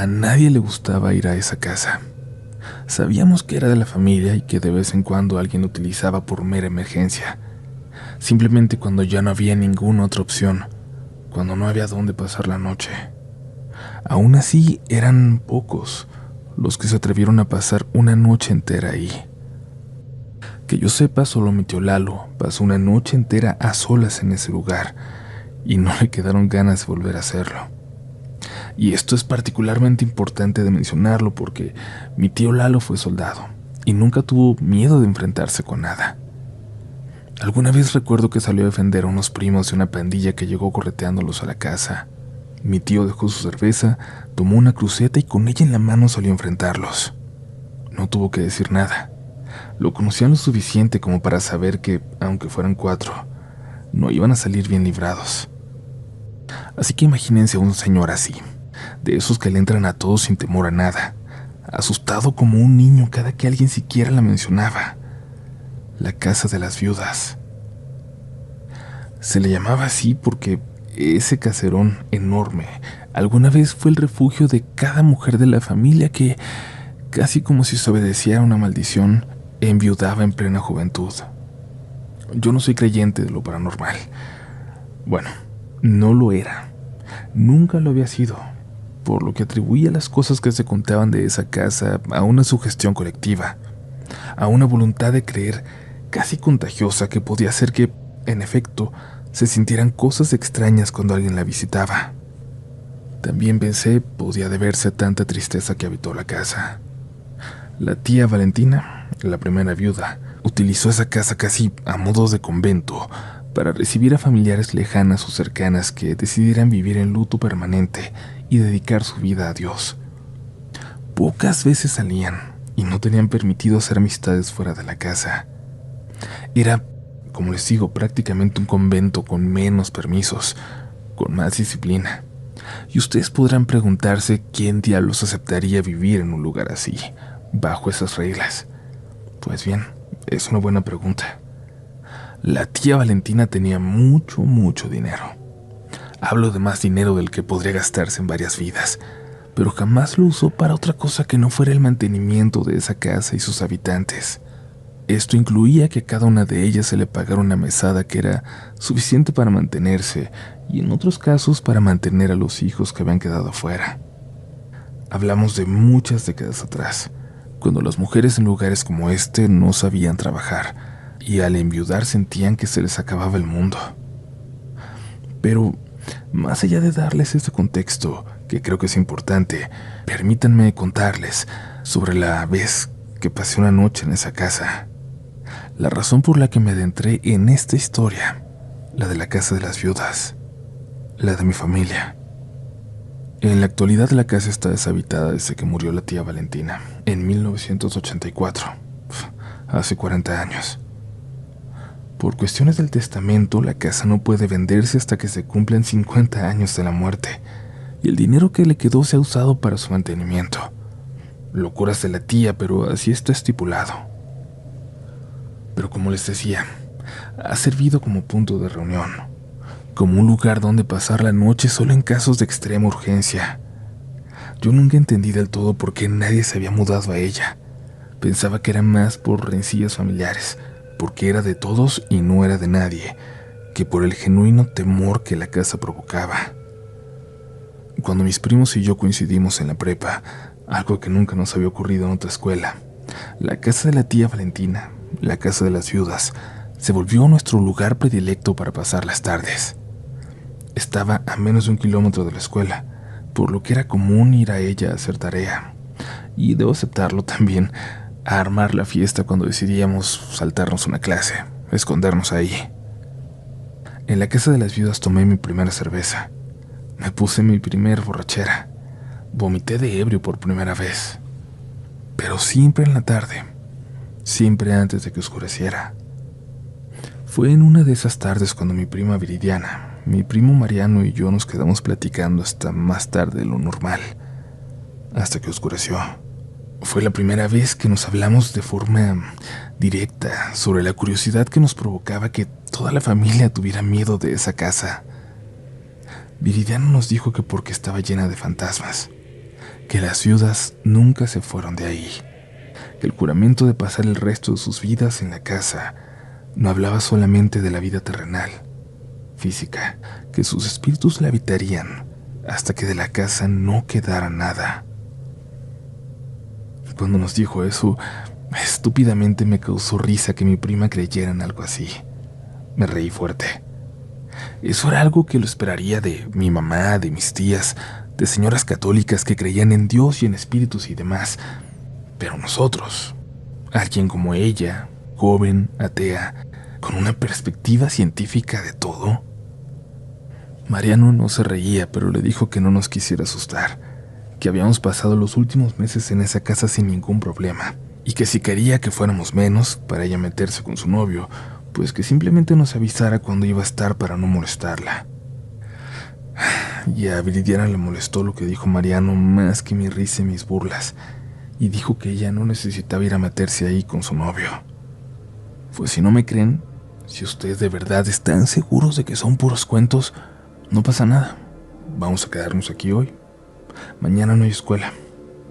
A nadie le gustaba ir a esa casa. Sabíamos que era de la familia y que de vez en cuando alguien lo utilizaba por mera emergencia, simplemente cuando ya no había ninguna otra opción, cuando no había dónde pasar la noche. Aún así, eran pocos los que se atrevieron a pasar una noche entera ahí. Que yo sepa, solo mi tío Lalo pasó una noche entera a solas en ese lugar y no le quedaron ganas de volver a hacerlo. Y esto es particularmente importante de mencionarlo porque mi tío Lalo fue soldado y nunca tuvo miedo de enfrentarse con nada. Alguna vez recuerdo que salió a defender a unos primos de una pandilla que llegó correteándolos a la casa. Mi tío dejó su cerveza, tomó una cruceta y con ella en la mano salió a enfrentarlos. No tuvo que decir nada. Lo conocían lo suficiente como para saber que, aunque fueran 4, no iban a salir bien librados. Así que imagínense a un señor así, de esos que le entran a todos sin temor a nada, asustado como un niño cada que alguien siquiera la mencionaba. La casa de las viudas. Se le llamaba así porque ese caserón enorme alguna vez fue el refugio de cada mujer de la familia que, casi como si se obedeciera a una maldición, enviudaba en plena juventud. Yo no soy creyente de lo paranormal. Bueno, no lo era. Nunca lo había sido, por lo que atribuía las cosas que se contaban de esa casa a una sugestión colectiva, a una voluntad de creer casi contagiosa que podía hacer que, en efecto, se sintieran cosas extrañas cuando alguien la visitaba. También pensé podía deberse a tanta tristeza que habitó la casa. La tía Valentina, la primera viuda, utilizó esa casa casi a modo de convento para recibir a familiares lejanas o cercanas que decidieran vivir en luto permanente y dedicar su vida a Dios. Pocas veces salían y no tenían permitido hacer amistades fuera de la casa. Era, como les digo, prácticamente un convento con menos permisos, con más disciplina. Y ustedes podrán preguntarse quién diablos aceptaría vivir en un lugar así, bajo esas reglas. Pues bien, es una buena pregunta. La tía Valentina tenía mucho dinero. Hablo de más dinero del que podría gastarse en varias vidas, pero jamás lo usó para otra cosa que no fuera el mantenimiento de esa casa y sus habitantes. Esto incluía que a cada una de ellas se le pagara una mesada que era suficiente para mantenerse y en otros casos para mantener a los hijos que habían quedado afuera. Hablamos de muchas décadas atrás, cuando las mujeres en lugares como este no sabían trabajar y al enviudar sentían que se les acababa el mundo. Pero, más allá de darles este contexto, que creo que es importante, permítanme contarles sobre la vez que pasé una noche en esa casa. La razón por la que me adentré en esta historia, la de la casa de las viudas, la de mi familia. En la actualidad la casa está deshabitada desde que murió la tía Valentina, en 1984, hace 40 años. Por cuestiones del testamento, la casa no puede venderse hasta que se cumplan 50 años de la muerte, y el dinero que le quedó se ha usado para su mantenimiento. Locuras de la tía, pero así está estipulado. Pero como les decía, ha servido como punto de reunión, como un lugar donde pasar la noche solo en casos de extrema urgencia. Yo nunca entendí del todo por qué nadie se había mudado a ella. Pensaba que era más por rencillas familiares, porque era de todos y no era de nadie, que por el genuino temor que la casa provocaba. Cuando mis primos y yo coincidimos en la prepa, algo que nunca nos había ocurrido en otra escuela, la casa de la tía Valentina, la casa de las viudas, se volvió nuestro lugar predilecto para pasar las tardes. Estaba a menos de 1 kilómetro de la escuela, por lo que era común ir a ella a hacer tarea, y debo aceptarlo también, a armar la fiesta cuando decidíamos saltarnos una clase, escondernos ahí. En la casa de las viudas tomé mi primera cerveza, me puse mi primer borrachera, vomité de ebrio por primera vez, pero siempre en la tarde, siempre antes de que oscureciera. Fue en una de esas tardes cuando mi prima Viridiana, mi primo Mariano y yo nos quedamos platicando hasta más tarde de lo normal, hasta que oscureció. Fue la primera vez que nos hablamos de forma directa sobre la curiosidad que nos provocaba que toda la familia tuviera miedo de esa casa. Viridiana nos dijo que porque estaba llena de fantasmas, que las viudas nunca se fueron de ahí, que el juramento de pasar el resto de sus vidas en la casa no hablaba solamente de la vida terrenal, física, que sus espíritus la habitarían hasta que de la casa no quedara nada. Cuando nos dijo eso, estúpidamente me causó risa que mi prima creyera en algo así. Me reí fuerte. Eso era algo que lo esperaría de mi mamá, de mis tías, de señoras católicas que creían en Dios y en espíritus y demás. Pero nosotros, alguien como ella, joven, atea, con una perspectiva científica de todo. Mariano no se reía, pero le dijo que no nos quisiera asustar, que habíamos pasado los últimos meses en esa casa sin ningún problema, y que si quería que fuéramos menos para ella meterse con su novio, pues que simplemente nos avisara cuando iba a estar para no molestarla. Y a Viridiana le molestó lo que dijo Mariano más que mi risa y mis burlas, y dijo que ella no necesitaba ir a meterse ahí con su novio. Pues si no me creen, si ustedes de verdad están seguros de que son puros cuentos, no pasa nada. Vamos a quedarnos aquí hoy. Mañana no hay escuela.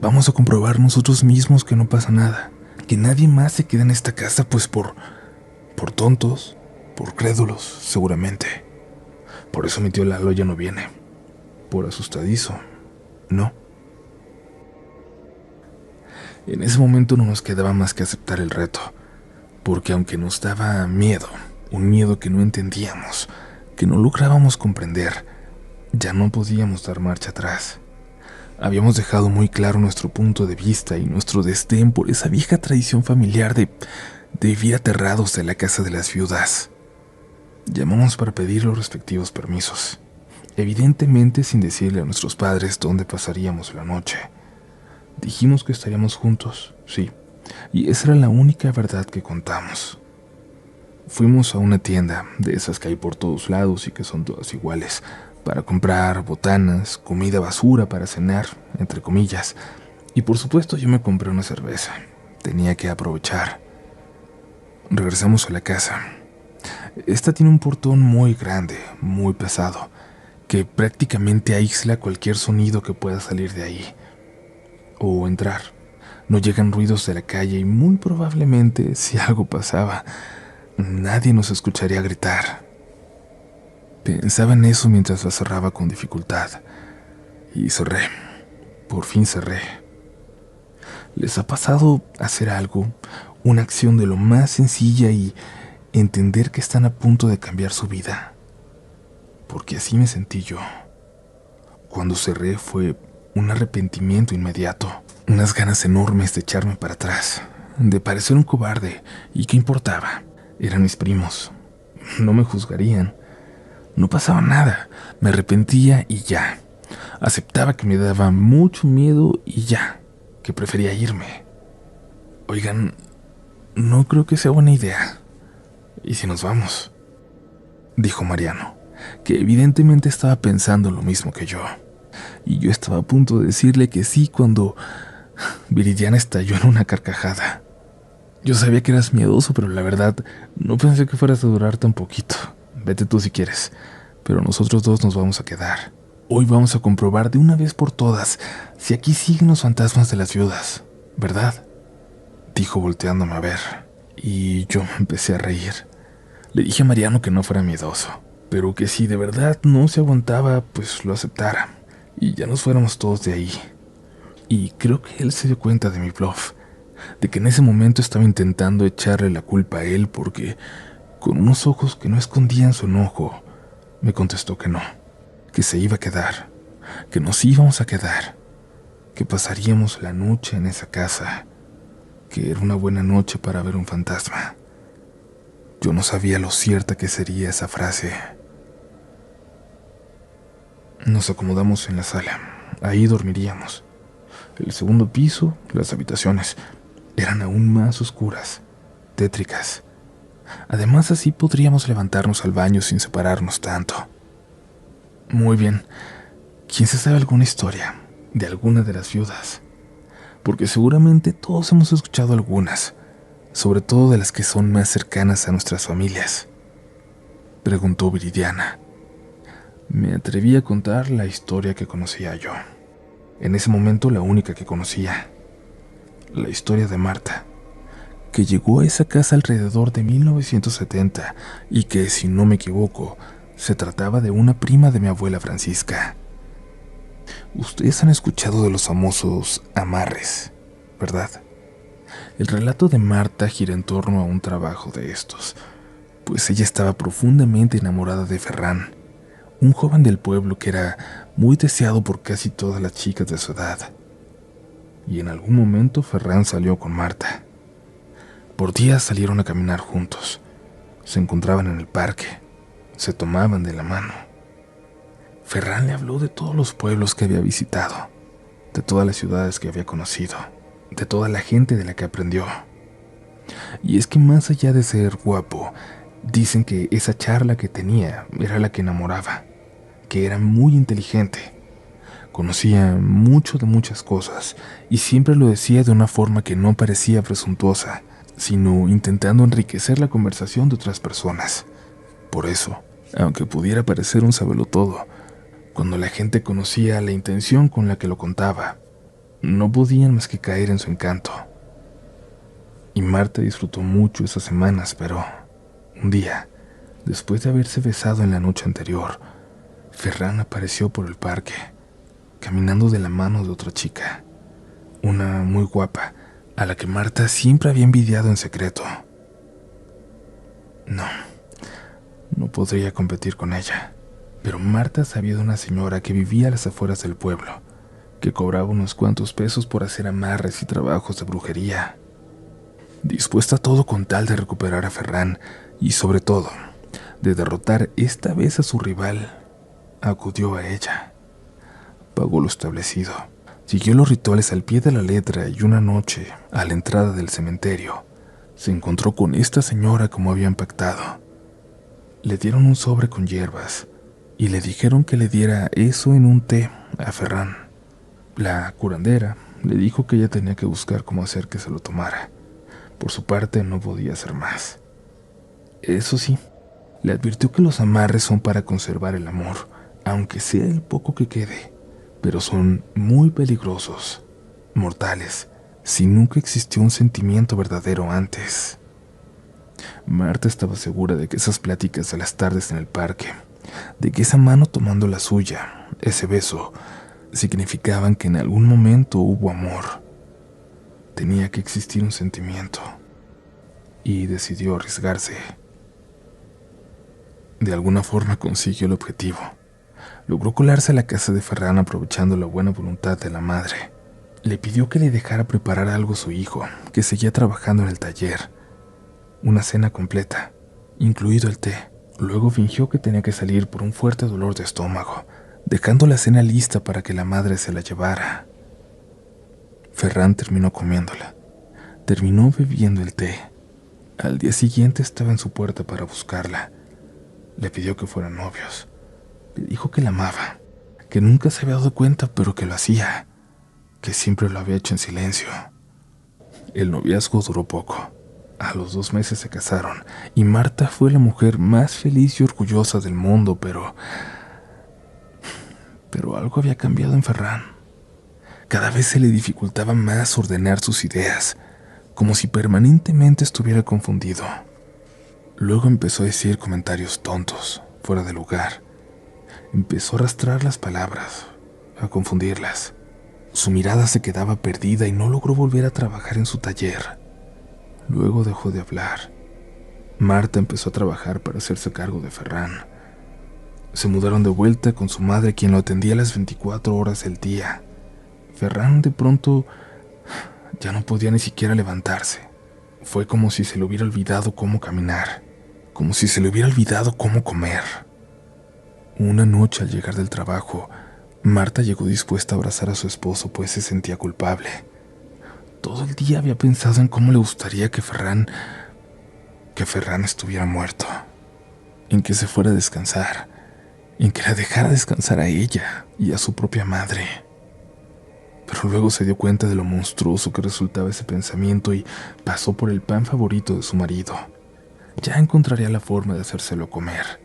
Vamos a comprobar nosotros mismos que no pasa nada, que nadie más se queda en esta casa, pues por tontos, por crédulos, seguramente. Por eso mi tío Lalo ya no viene. Por asustadizo. No. En ese momento no nos quedaba más que aceptar el reto, porque aunque nos daba miedo, un miedo que no entendíamos, que no lográbamos comprender, ya no podíamos dar marcha atrás. Habíamos dejado muy claro nuestro punto de vista y nuestro desdén por esa vieja tradición familiar de vivir aterrados de la casa de las viudas. Llamamos para pedir los respectivos permisos, evidentemente sin decirle a nuestros padres dónde pasaríamos la noche. Dijimos que estaríamos juntos, sí, y esa era la única verdad que contamos. Fuimos a una tienda, de esas que hay por todos lados y que son todas iguales, para comprar botanas, comida basura para cenar, entre comillas. Y por supuesto yo me compré una cerveza. Tenía que aprovechar. Regresamos a la casa. Esta tiene un portón muy grande, muy pesado, que prácticamente aísla cualquier sonido que pueda salir de ahí o entrar. No llegan ruidos de la calle y muy probablemente, si algo pasaba, nadie nos escucharía gritar. Pensaba en eso mientras la cerraba con dificultad. Y cerré. Por fin cerré. ¿Les ha pasado hacer algo, una acción de lo más sencilla y entender que están a punto de cambiar su vida? Porque así me sentí yo. Cuando cerré fue un arrepentimiento inmediato, unas ganas enormes de echarme para atrás, de parecer un cobarde. ¿Y qué importaba? Eran mis primos. No me juzgarían. No pasaba nada. Me arrepentía y ya. Aceptaba que me daba mucho miedo y ya, que prefería irme. Oigan, no creo que sea buena idea. ¿Y si nos vamos?, dijo Mariano, que evidentemente estaba pensando lo mismo que yo. Y yo estaba a punto de decirle que sí cuando Viridiana estalló en una carcajada. Yo sabía que eras miedoso, pero la verdad no pensé que fueras a durar tan poquito. Vete tú si quieres, pero nosotros dos nos vamos a quedar. Hoy vamos a comprobar de una vez por todas si aquí siguen los fantasmas de las viudas, ¿verdad?, dijo volteándome a ver. Y yo me empecé a reír. Le dije a Mariano que no fuera miedoso, pero que si de verdad no se aguantaba, pues lo aceptara, y ya nos fuéramos todos de ahí. Y creo que él se dio cuenta de mi bluff, de que en ese momento estaba intentando echarle la culpa a él porque, con unos ojos que no escondían su enojo, me contestó que no, que se iba a quedar, que nos íbamos a quedar, que pasaríamos la noche en esa casa, que era una buena noche para ver un fantasma. Yo no sabía lo cierta que sería esa frase. Nos acomodamos en la sala. Ahí dormiríamos. El segundo piso, las habitaciones, eran aún más oscuras, tétricas. Además, así podríamos levantarnos al baño sin separarnos tanto. Muy bien. ¿Quién se sabe alguna historia de alguna de las viudas? Porque seguramente todos hemos escuchado algunas, sobre todo de las que son más cercanas a nuestras familias, preguntó Viridiana. Me atreví a contar la historia que conocía yo. En ese momento la única que conocía. La historia de Marta, que llegó a esa casa alrededor de 1970 y que, si no me equivoco, se trataba de una prima de mi abuela Francisca. Ustedes han escuchado de los famosos amarres, ¿verdad? El relato de Marta gira en torno a un trabajo de estos, pues ella estaba profundamente enamorada de Ferran, un joven del pueblo que era muy deseado por casi todas las chicas de su edad. Y en algún momento Ferran salió con Marta. Por días salieron a caminar juntos, se encontraban en el parque, se tomaban de la mano. Ferran le habló de todos los pueblos que había visitado, de todas las ciudades que había conocido, de toda la gente de la que aprendió. Y es que más allá de ser guapo, dicen que esa charla que tenía era la que enamoraba, que era muy inteligente. Conocía mucho de muchas cosas y siempre lo decía de una forma que no parecía presuntuosa, sino intentando enriquecer la conversación de otras personas. Por eso, aunque pudiera parecer un sabelotodo, cuando la gente conocía la intención con la que lo contaba, no podían más que caer en su encanto. Y Marta disfrutó mucho esas semanas, pero un día, después de haberse besado en la noche anterior, Ferran apareció por el parque, caminando de la mano de otra chica, una muy guapa, a la que Marta siempre había envidiado en secreto. No podría competir con ella, pero Marta sabía de una señora que vivía a las afueras del pueblo, que cobraba unos cuantos pesos por hacer amarres y trabajos de brujería. Dispuesta a todo con tal de recuperar a Ferran y, sobre todo, de derrotar esta vez a su rival, acudió a ella. Pagó lo establecido, siguió los rituales al pie de la letra y una noche, a la entrada del cementerio, se encontró con esta señora como habían pactado. Le dieron un sobre con hierbas y le dijeron que le diera eso en un té a Ferran. La curandera le dijo que ella tenía que buscar cómo hacer que se lo tomara. Por su parte, no podía hacer más. Eso sí, le advirtió que los amarres son para conservar el amor, aunque sea el poco que quede, pero son muy peligrosos, mortales, si nunca existió un sentimiento verdadero antes. Marta estaba segura de que esas pláticas a las tardes en el parque, de que esa mano tomando la suya, ese beso, significaban que en algún momento hubo amor. Tenía que existir un sentimiento, y decidió arriesgarse. De alguna forma consiguió el objetivo. Logró colarse a la casa de Ferran aprovechando la buena voluntad de la madre. Le pidió que le dejara preparar algo a su hijo, que seguía trabajando en el taller. Una cena completa, incluido el té. Luego fingió que tenía que salir por un fuerte dolor de estómago, dejando la cena lista para que la madre se la llevara. Ferran terminó comiéndola. Terminó bebiendo el té. Al día siguiente estaba en su puerta para buscarla. Le pidió que fueran novios. Le dijo que la amaba, que nunca se había dado cuenta, pero que lo hacía, que siempre lo había hecho en silencio. El noviazgo duró poco. A los 2 meses se casaron y Marta fue la mujer más feliz y orgullosa del mundo, pero algo había cambiado en Ferran. Cada vez se le dificultaba más ordenar sus ideas, como si permanentemente estuviera confundido. Luego empezó a decir comentarios tontos, fuera de lugar. Empezó a arrastrar las palabras, a confundirlas. Su mirada se quedaba perdida y no logró volver a trabajar en su taller. Luego dejó de hablar. Marta empezó a trabajar para hacerse cargo de Ferran. Se mudaron de vuelta con su madre, quien lo atendía las 24 horas del día. Ferran de pronto ya no podía ni siquiera levantarse. Fue como si se le hubiera olvidado cómo caminar, como si se le hubiera olvidado cómo comer. Una noche al llegar del trabajo, Marta llegó dispuesta a abrazar a su esposo, pues se sentía culpable. Todo el día había pensado en cómo le gustaría que Ferran estuviera muerto, en que se fuera a descansar, en que la dejara descansar a ella y a su propia madre. Pero luego se dio cuenta de lo monstruoso que resultaba ese pensamiento y pasó por el pan favorito de su marido. Ya encontraría la forma de hacérselo comer.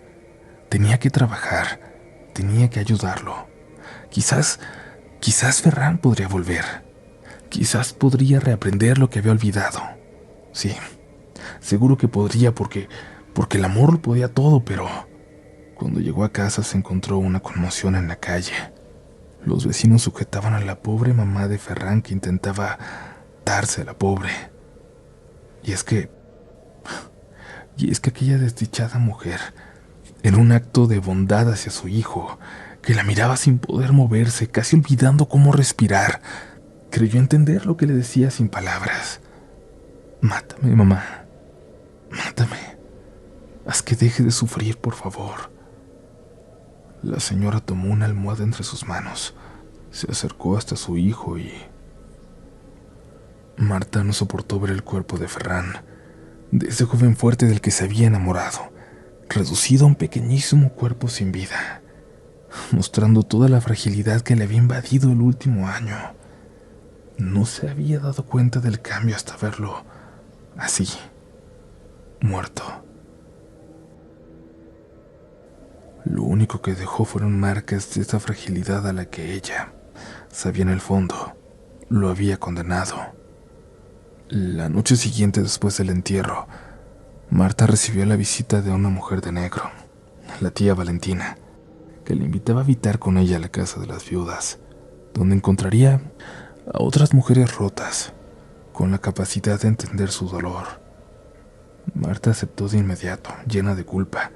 Tenía que trabajar, tenía que ayudarlo. Quizás Quizás Ferran podría volver. Quizás podría reaprender lo que había olvidado. Sí, seguro que podría porque el amor lo podía todo, pero cuando llegó a casa se encontró una conmoción en la calle. Los vecinos sujetaban a la pobre mamá de Ferran que intentaba darse a la pobre. Y es que aquella desdichada mujer, en un acto de bondad hacia su hijo, que la miraba sin poder moverse, casi olvidando cómo respirar, creyó entender lo que le decía sin palabras. Mátame, mamá. Mátame. Haz que deje de sufrir, por favor. La señora tomó una almohada entre sus manos, se acercó hasta su hijo y... Marta no soportó ver el cuerpo de Ferran, de ese joven fuerte del que se había enamorado, reducido a un pequeñísimo cuerpo sin vida, mostrando toda la fragilidad que le había invadido el último año. No se había dado cuenta del cambio hasta verlo así, muerto. Lo único que dejó fueron marcas de esa fragilidad a la que ella, sabía en el fondo, lo había condenado. La noche siguiente después del entierro, Marta recibió la visita de una mujer de negro, la tía Valentina, que le invitaba a habitar con ella a la casa de las viudas, donde encontraría a otras mujeres rotas, con la capacidad de entender su dolor. Marta aceptó de inmediato, llena de culpa,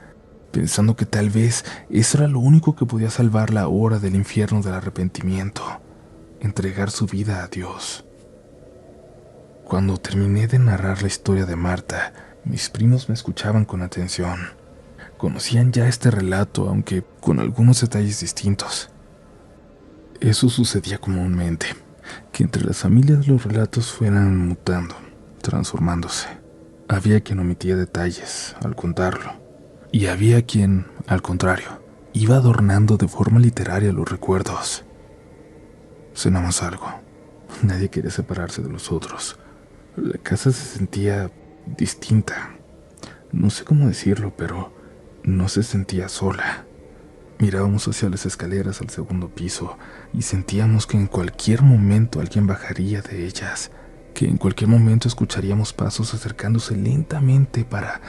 pensando que tal vez eso era lo único que podía salvarla ahora del infierno del arrepentimiento, entregar su vida a Dios. Cuando terminé de narrar la historia de Marta, mis primos me escuchaban con atención. Conocían ya este relato, aunque con algunos detalles distintos. Eso sucedía comúnmente, que entre las familias los relatos fueran mutando, transformándose. Había quien omitía detalles al contarlo, y había quien, al contrario, iba adornando de forma literaria los recuerdos. Cenamos algo. Nadie quería separarse de los otros. La casa se sentía distinta. No sé cómo decirlo, pero no se sentía sola. Mirábamos hacia las escaleras al segundo piso y sentíamos que en cualquier momento alguien bajaría de ellas, que en cualquier momento escucharíamos pasos acercándose lentamente para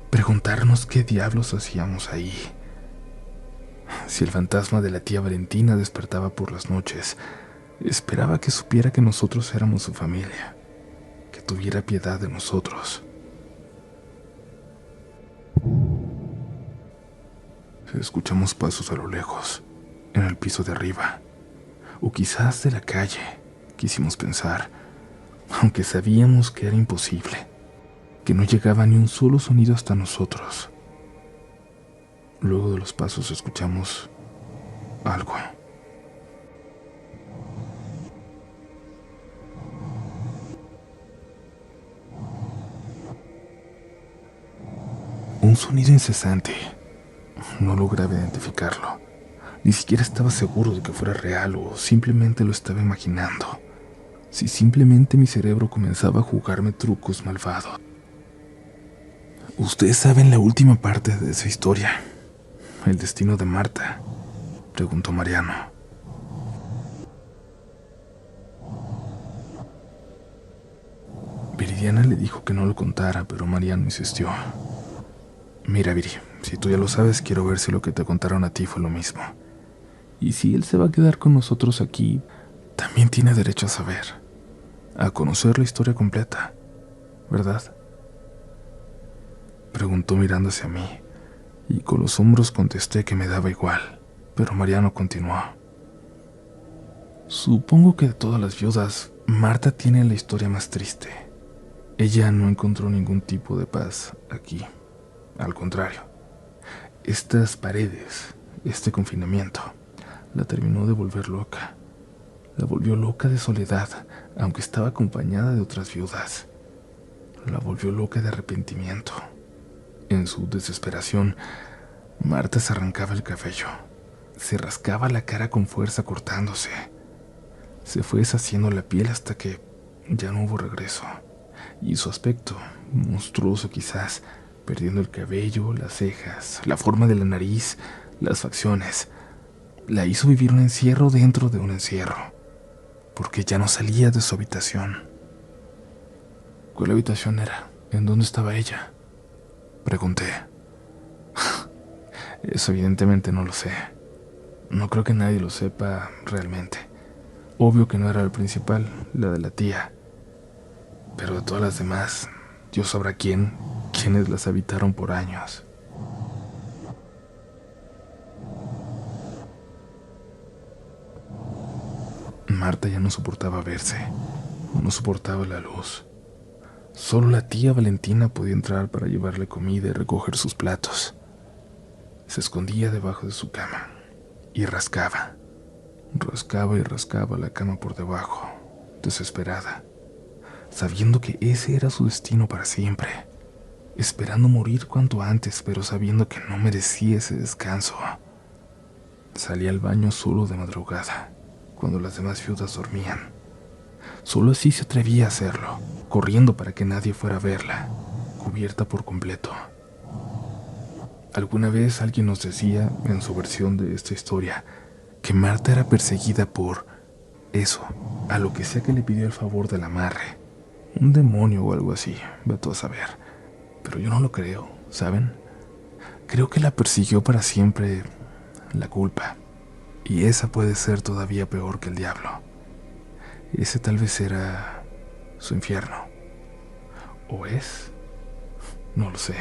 preguntarnos qué diablos hacíamos ahí. Si el fantasma de la tía Valentina despertaba por las noches, esperaba que supiera que nosotros éramos su familia, que tuviera piedad de nosotros. Escuchamos pasos a lo lejos, en el piso de arriba, o quizás de la calle, quisimos pensar, aunque sabíamos que era imposible, que no llegaba ni un solo sonido hasta nosotros. Luego de los pasos escuchamos algo. Un sonido incesante. No lograba identificarlo. Ni siquiera estaba seguro de que fuera real o simplemente lo estaba imaginando. Si simplemente mi cerebro comenzaba a jugarme trucos malvados. ¿Ustedes saben la última parte de esa historia? ¿El destino de Marta?, preguntó Mariano. Viridiana le dijo que no lo contara, pero Mariano insistió. Mira, Viri, si tú ya lo sabes, quiero ver si lo que te contaron a ti fue lo mismo. Y si él se va a quedar con nosotros aquí, también tiene derecho a saber, a conocer la historia completa, ¿verdad? Preguntó mirando hacia mí, y con los hombros contesté que me daba igual, pero Mariano continuó. Supongo que de todas las viudas, Marta tiene la historia más triste. Ella no encontró ningún tipo de paz aquí. Al contrario, estas paredes, este confinamiento, la terminó de volver loca. La volvió loca de soledad, aunque estaba acompañada de otras viudas. La volvió loca de arrepentimiento. En su desesperación, Marta se arrancaba el cabello, se rascaba la cara con fuerza cortándose. Se fue deshaciendo la piel hasta que ya no hubo regreso, y su aspecto, monstruoso quizás, perdiendo el cabello, las cejas, la forma de la nariz, las facciones, La hizo vivir un encierro dentro de un encierro, porque ya no salía de su habitación. ¿Cuál habitación era? ¿En dónde estaba ella?, pregunté. Eso evidentemente no lo sé. No creo que nadie lo sepa realmente. Obvio que no era la principal, la de la tía. Pero de todas las demás, Dios sabrá quiénes las habitaron por años. Marta ya no soportaba verse, no soportaba la luz. Solo la tía Valentina podía entrar para llevarle comida y recoger sus platos. Se escondía debajo de su cama y rascaba y rascaba la cama por debajo, desesperada, sabiendo que ese era su destino para siempre, esperando morir cuanto antes, pero sabiendo que no merecía ese descanso. Salía al baño solo de madrugada, cuando las demás viudas dormían. Solo así se atrevía a hacerlo, corriendo para que nadie fuera a verla, cubierta por completo. Alguna vez alguien nos decía, en su versión de esta historia, que Marta era perseguida por eso, a lo que sea que le pidió el favor del amarre. Un demonio o algo así, vete a saber. Pero yo no lo creo, ¿saben? Creo que la persiguió para siempre la culpa. Y esa puede ser todavía peor que el diablo. Ese tal vez era su infierno. ¿O es? No lo sé.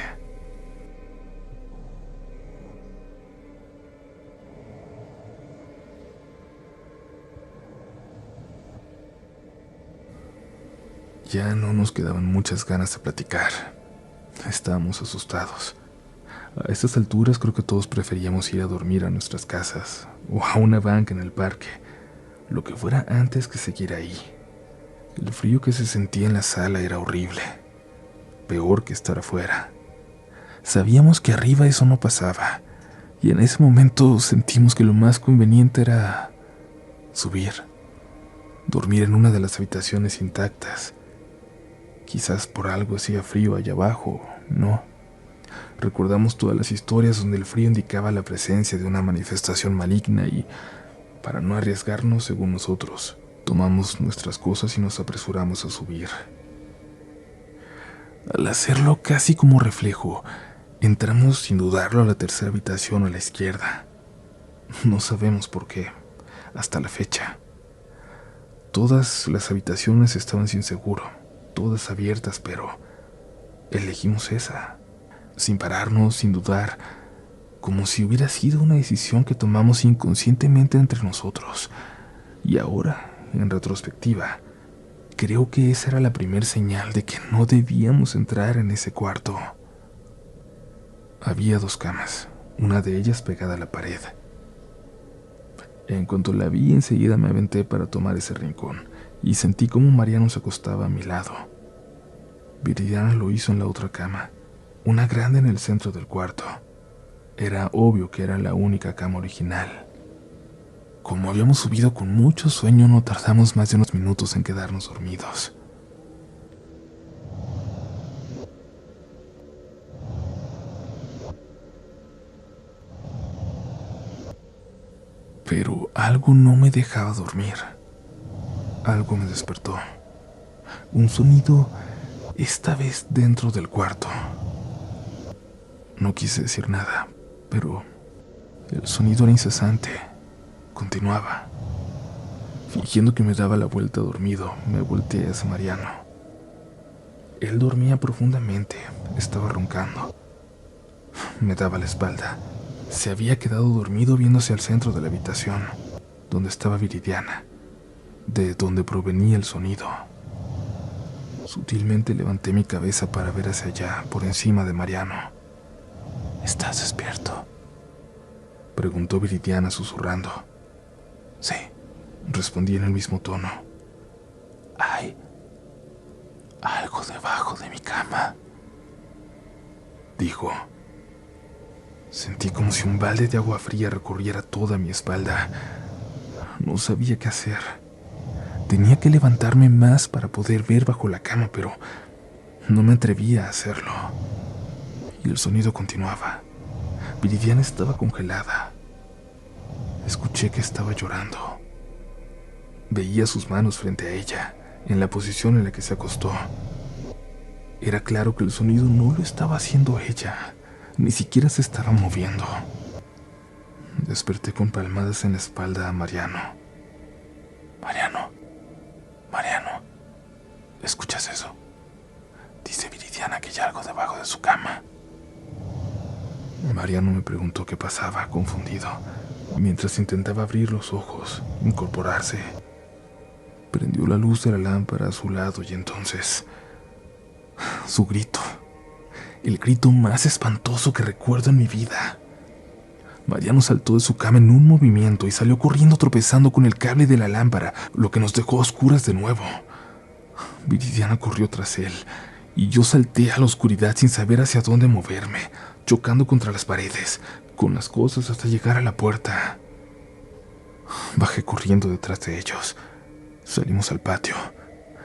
Ya no nos quedaban muchas ganas de platicar. Estábamos asustados. A estas alturas creo que todos preferíamos ir a dormir a nuestras casas o a una banca en el parque, lo que fuera antes que seguir ahí. El frío que se sentía en la sala era horrible, peor que estar afuera. Sabíamos que arriba eso no pasaba, y en ese momento sentimos que lo más conveniente era subir, dormir en una de las habitaciones intactas. Quizás por algo hacía frío allá abajo, ¿no? Recordamos todas las historias donde el frío indicaba la presencia de una manifestación maligna y, para no arriesgarnos, según nosotros, tomamos nuestras cosas y nos apresuramos a subir. Al hacerlo casi como reflejo, entramos sin dudarlo a la tercera habitación a la izquierda. No sabemos por qué, hasta la fecha. Todas las habitaciones estaban sin seguro, todas abiertas, pero elegimos esa, sin pararnos, sin dudar, como si hubiera sido una decisión que tomamos inconscientemente entre nosotros. Y ahora, en retrospectiva, creo que esa era la primera señal de que no debíamos entrar en ese cuarto. Había 2 camas, una de ellas pegada a la pared. En cuanto la vi, enseguida me aventé para tomar ese rincón y sentí como Mariano se acostaba a mi lado. Viridiana lo hizo en la otra cama, una grande en el centro del cuarto. Era obvio que era la única cama original. Como habíamos subido con mucho sueño, no tardamos más de unos minutos en quedarnos dormidos. Pero algo no me dejaba dormir. Algo me despertó. Un sonido, esta vez dentro del cuarto. No quise decir nada, pero el sonido era incesante. Continuaba. Fingiendo que me daba la vuelta dormido, me volteé hacia Mariano. Él dormía profundamente, estaba roncando. Me daba la espalda. Se había quedado dormido viéndose al centro de la habitación, donde estaba Viridiana, de donde provenía el sonido. Sutilmente levanté mi cabeza para ver hacia allá, por encima de Mariano. ¿Estás despierto?, preguntó Viridiana susurrando. Sí, respondí en el mismo tono. Hay algo debajo de mi cama, dijo. Sentí como si un balde de agua fría recorriera toda mi espalda. No sabía qué hacer. Tenía que levantarme más para poder ver bajo la cama, pero no me atrevía a hacerlo. Y el sonido continuaba. Viridiana estaba congelada. escuché que estaba llorando. Veía sus manos frente a ella, en la posición en la que se acostó. Era claro que el sonido no lo estaba haciendo ella, ni siquiera se estaba moviendo. Desperté con palmadas en la espalda a Mariano. Mariano, Mariano, ¿escuchas eso? Dice Viridiana que hay algo debajo de su cama. Mariano me preguntó qué pasaba, confundido, mientras intentaba abrir los ojos, incorporarse. Prendió la luz de la lámpara a su lado y entonces... su grito. El grito más espantoso que recuerdo en mi vida. Mariano saltó de su cama en un movimiento y salió corriendo tropezando con el cable de la lámpara, lo que nos dejó a oscuras de nuevo. Viridiana corrió tras él, y yo salté a la oscuridad sin saber hacia dónde moverme, chocando contra las paredes, con las cosas hasta llegar a la puerta. Bajé corriendo detrás de ellos. Salimos al patio.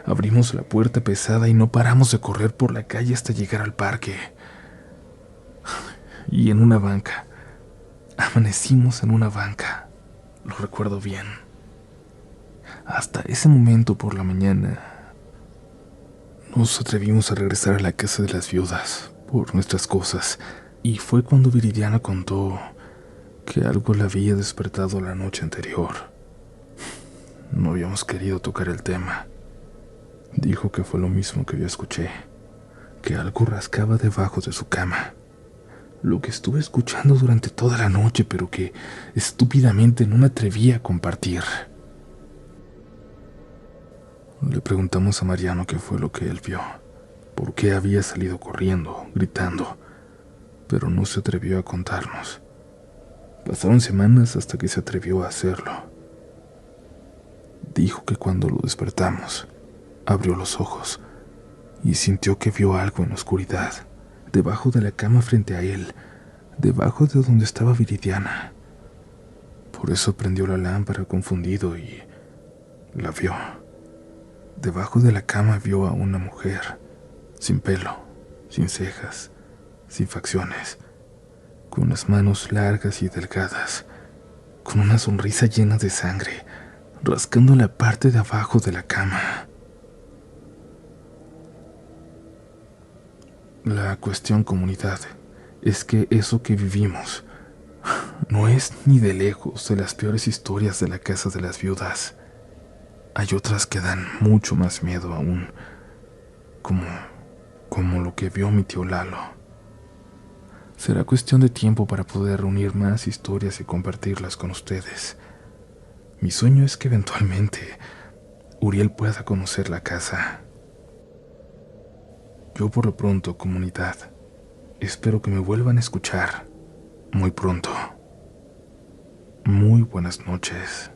Abrimos la puerta pesada y no paramos de correr por la calle hasta llegar al parque. Y en una banca. Amanecimos en una banca. Lo recuerdo bien. Hasta ese momento por la mañana nos atrevimos a regresar a la casa de las viudas por nuestras cosas, y fue cuando Viridiana contó que algo la había despertado la noche anterior. No habíamos querido tocar el tema. Dijo que fue lo mismo que yo escuché, que algo rascaba debajo de su cama. Lo que estuve escuchando durante toda la noche, pero que estúpidamente no me atreví a compartir. Le preguntamos a Mariano qué fue lo que él vio, por qué había salido corriendo, gritando, pero no se atrevió a contarnos. Pasaron semanas hasta que se atrevió a hacerlo. Dijo que cuando lo despertamos, abrió los ojos y sintió que vio algo en la oscuridad, debajo de la cama frente a él, debajo de donde estaba Viridiana. Por eso prendió la lámpara confundido y la vio. Debajo de la cama vio a una mujer, sin pelo, sin cejas, sin facciones, con las manos largas y delgadas, con una sonrisa llena de sangre, rascando la parte de abajo de la cama. La cuestión, comunidad, es que eso que vivimos no es ni de lejos de las peores historias de la casa de las viudas. Hay otras que dan mucho más miedo aún, como lo que vio mi tío Lalo. Será cuestión de tiempo para poder reunir más historias y compartirlas con ustedes. Mi sueño es que eventualmente Uriel pueda conocer la casa. Yo por lo pronto, comunidad, espero que me vuelvan a escuchar muy pronto. Muy buenas noches.